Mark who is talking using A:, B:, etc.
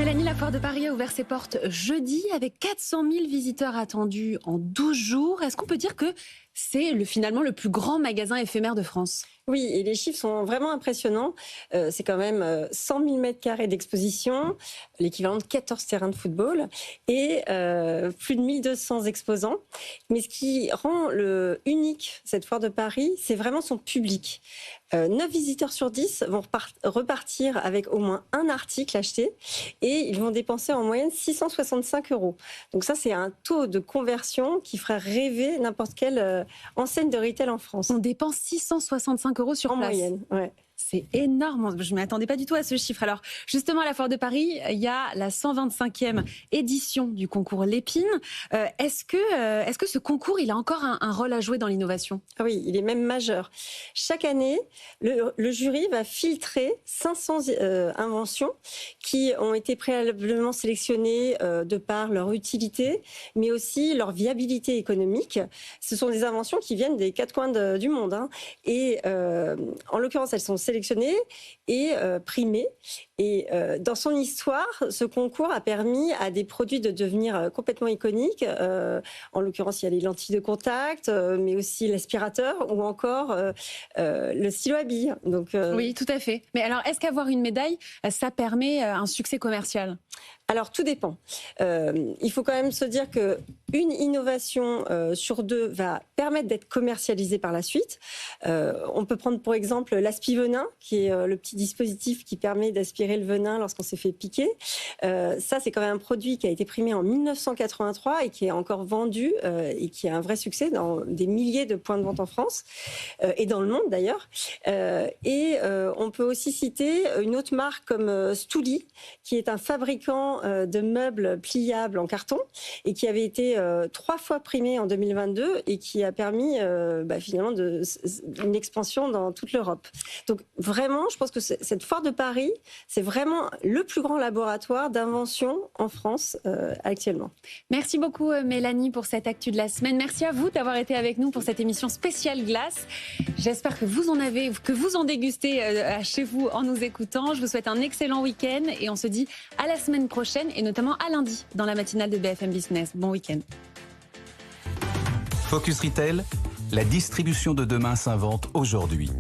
A: Mélanie, la foire de Paris a ouvert ses portes jeudi avec 400 000 visiteurs attendus en 12 jours. Est-ce qu'on peut dire que c'est finalement le plus grand magasin éphémère de France ?
B: Oui, et les chiffres sont vraiment impressionnants. C'est quand même 100 000 mètres carrés d'exposition, l'équivalent de 14 terrains de football, et plus de 1200 exposants. Mais ce qui rend unique cette foire de Paris, c'est vraiment son public. 9 visiteurs sur 10 vont repartir avec au moins un article acheté, et ils vont dépenser en moyenne 665 €. Donc ça, c'est un taux de conversion qui ferait rêver n'importe quelle enseigne de retail en France.
A: On dépense 665 € sur
B: en
A: place.
B: moyenne, ouais.
A: C'est énorme, je ne m'attendais pas du tout à ce chiffre. Alors justement, à la Foire de Paris, il y a la 125e édition du concours Lépine. Est-ce que ce concours, il a encore un rôle à jouer dans l'innovation ?
B: Ah oui, il est même majeur. Chaque année, le jury va filtrer 500 inventions qui ont été préalablement sélectionnées de par leur utilité, mais aussi leur viabilité économique. Ce sont des inventions qui viennent des quatre coins du monde, hein. Et en l'occurrence, elles sont sélectionnées et primées. Et dans son histoire, ce concours a permis à des produits de devenir complètement iconiques. En l'occurrence, il y a les lentilles de contact, mais aussi l'aspirateur ou encore le stylo à billes. Donc,
A: Oui, tout à fait. Mais alors, est-ce qu'avoir une médaille, ça permet un succès commercial ?
B: Alors, tout dépend. Il faut quand même se dire qu'une innovation sur deux va permettre d'être commercialisée par la suite. On peut prendre pour exemple l'aspi-venin, qui est le petit dispositif qui permet d'aspirer le venin lorsqu'on s'est fait piquer. Ça, c'est quand même un produit qui a été primé en 1983 et qui est encore vendu et qui a un vrai succès dans des milliers de points de vente en France et dans le monde d'ailleurs. On peut aussi citer une autre marque comme Stouli, qui est un fabricant de meubles pliables en carton et qui avait été 3 fois primé en 2022 et qui a permis finalement une expansion dans toute l'Europe. Donc vraiment, je pense que cette foire de Paris, c'est vraiment le plus grand laboratoire d'invention en France actuellement.
A: Merci beaucoup Mélanie pour cette actu de la semaine. Merci à vous d'avoir été avec nous pour cette émission spéciale glace. J'espère que vous en dégustez chez vous en nous écoutant. Je vous souhaite un excellent week-end et on se dit à la semaine prochaine et notamment à lundi dans la matinale de BFM Business. Bon week-end.
C: Focus Retail, la distribution de demain s'invente aujourd'hui.